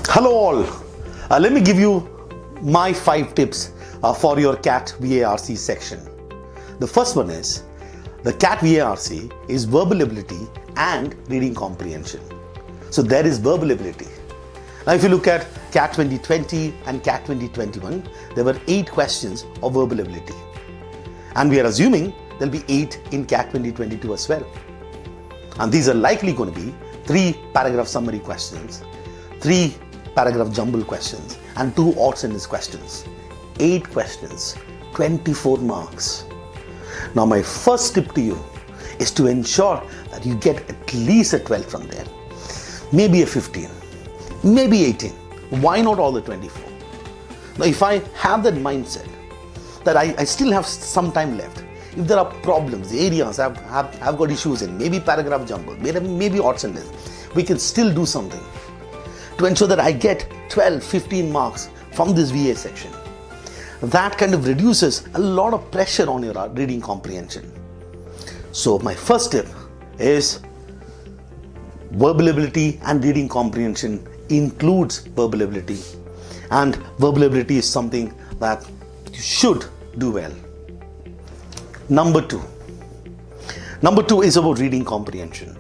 Hello all, let me give you my 5 tips for your CAT VARC section. The first one is, the CAT VARC is verbal ability and reading comprehension. So there is verbal ability. Now if you look at CAT 2020 and CAT 2021, there were 8 questions of verbal ability. And we are assuming there will be 8 in CAT 2022 as well. And these are likely going to be 3 paragraph summary questions, 3 paragraph jumble questions, and 2 odd sentence questions. 8 questions, 24 marks. Now my first tip to you is to ensure that you get at least a 12 from there. Maybe a 15, maybe 18. Why not all the 24? Now if I have that mindset that I still have some time left, if there are problems, areas I've got issues in, maybe paragraph jumble, maybe odd sentence, we can still do something to ensure that I get 12, 15 marks from this VA section. That kind of reduces a lot of pressure on your reading comprehension. So my first tip is verbal ability and reading comprehension includes verbal ability. And verbal ability is something that you should do well. Number 2 is about reading comprehension.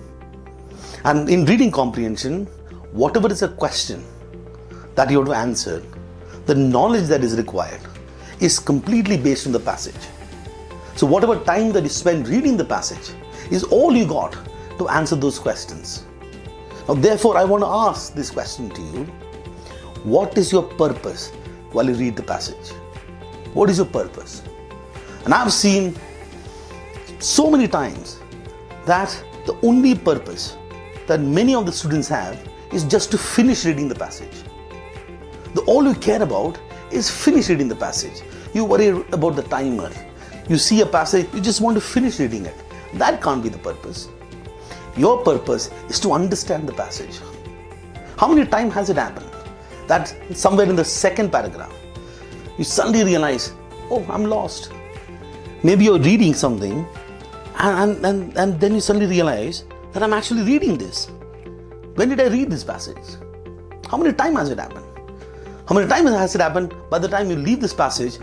And in reading comprehension, whatever is a question that you have to answer, the knowledge that is required is completely based on the passage. So whatever time that you spend reading the passage is all you got to answer those questions. Now therefore I want to ask this question to you. What is your purpose while you read the passage? What is your purpose? And I've seen so many times that the only purpose that many of the students have is just to finish reading the passage. All you care about is finish reading the passage. You worry about the timer. You see a passage, you just want to finish reading it. That can't be the purpose. Your purpose is to understand the passage. How many times has it happened that somewhere in the second paragraph, you suddenly realize, oh, I'm lost. Maybe you're reading something and then you suddenly realize that I'm actually reading this. When did I read this passage? How many times has it happened? How many times has it happened by the time you leave this passage,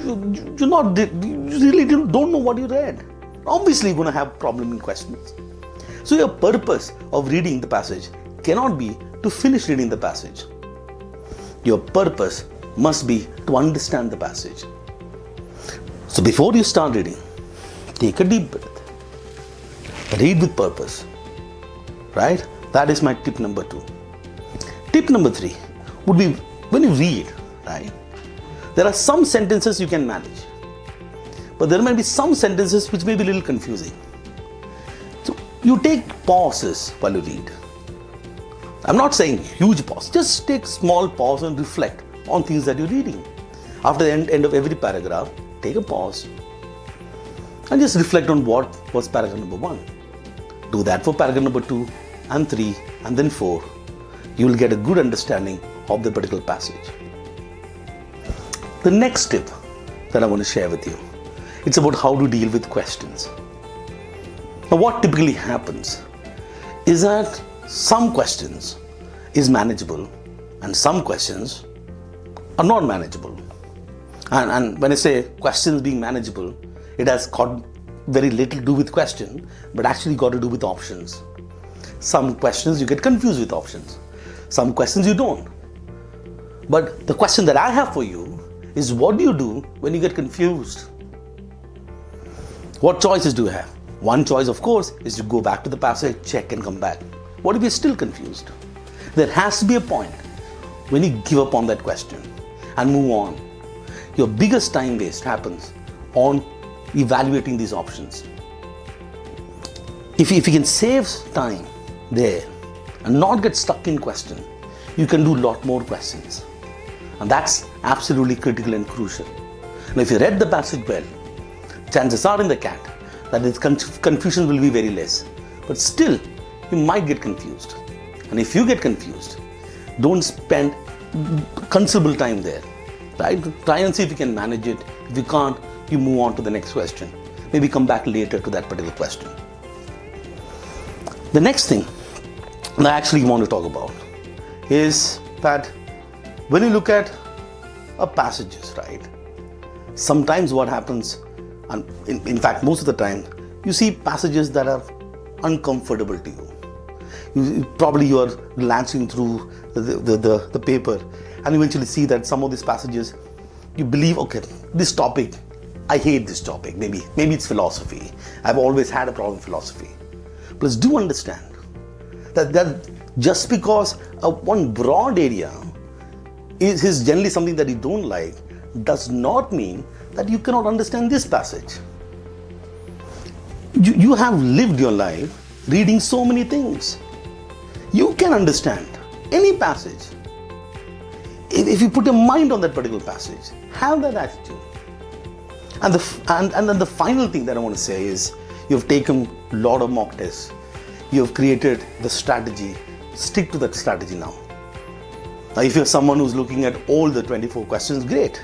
you really don't know what you read. Obviously you're going to have problem in questions. So your purpose of reading the passage cannot be to finish reading the passage. Your purpose must be to understand the passage. So before you start reading, take a deep breath. Read with purpose. Right? That is my tip number 2. Tip number 3 would be, when you read, right, there are some sentences you can manage, but there might be some sentences which may be a little confusing. So you take pauses while you read. I'm not saying huge pause, just take small pause and reflect on things that you're reading. After the end of every paragraph, take a pause and just reflect on what was paragraph number 1. Do that for paragraph number 2 and 3 and then 4. You will get a good understanding of the particular passage. The next tip that I want to share with you, it's about how to deal with questions. Now what typically happens is that some questions is manageable and some questions are not manageable. And when I say questions being manageable, it has got very little to do with question, but actually got to do with options. Some questions you get confused with options. Some questions you don't. But the question that I have for you is, what do you do when you get confused? What choices do you have? One choice, of course, is to go back to the passage, check and come back. What if you're still confused? There has to be a point when you give up on that question and move on. Your biggest time waste happens on evaluating these options. If you can save time there and not get stuck in question, you can do a lot more questions. And that's absolutely critical and crucial. Now if you read the passage well, chances are in the CAT that the confusion will be very less. But still, you might get confused. And if you get confused, don't spend considerable time there. Right? Try and see if you can manage it. If you can't, you move on to the next question. maybe come back later to that particular question. The next thing that I actually want to talk about is that when you look at passages, right? Sometimes what happens, and in fact most of the time, you see passages that are uncomfortable to you. Probably you are glancing through the paper and eventually see that some of these passages you believe, okay, this topic, I hate this topic. Maybe it's philosophy. I've always had a problem with philosophy. Please do understand that just because one broad area is generally something that you don't like does not mean that you cannot understand this passage. You have lived your life reading so many things. You can understand any passage. If you put your mind on that particular passage, have that attitude. And then the final thing that I want to say is, you've taken a lot of mock tests. You have created the strategy. Stick to that strategy now. Now, if you're someone who's looking at all the 24 questions, great.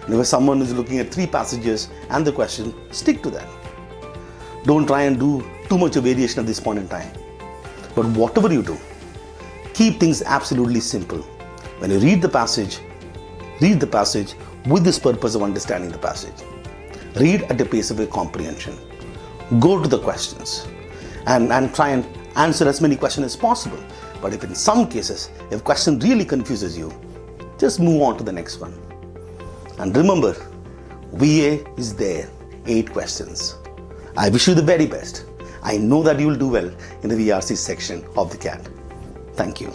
And if you're someone who's looking at 3 passages and the question, stick to that. Don't try and do too much of variation at this point in time. But whatever you do, keep things absolutely simple. When you read the passage with this purpose of understanding the passage. Read at the pace of your comprehension. Go to the questions and try and answer as many questions as possible. But if in some cases, if question really confuses you, just move on to the next one. And remember, VA is there, 8 questions. I wish you the very best. I know that you will do well in the VARC section of the CAT. Thank you.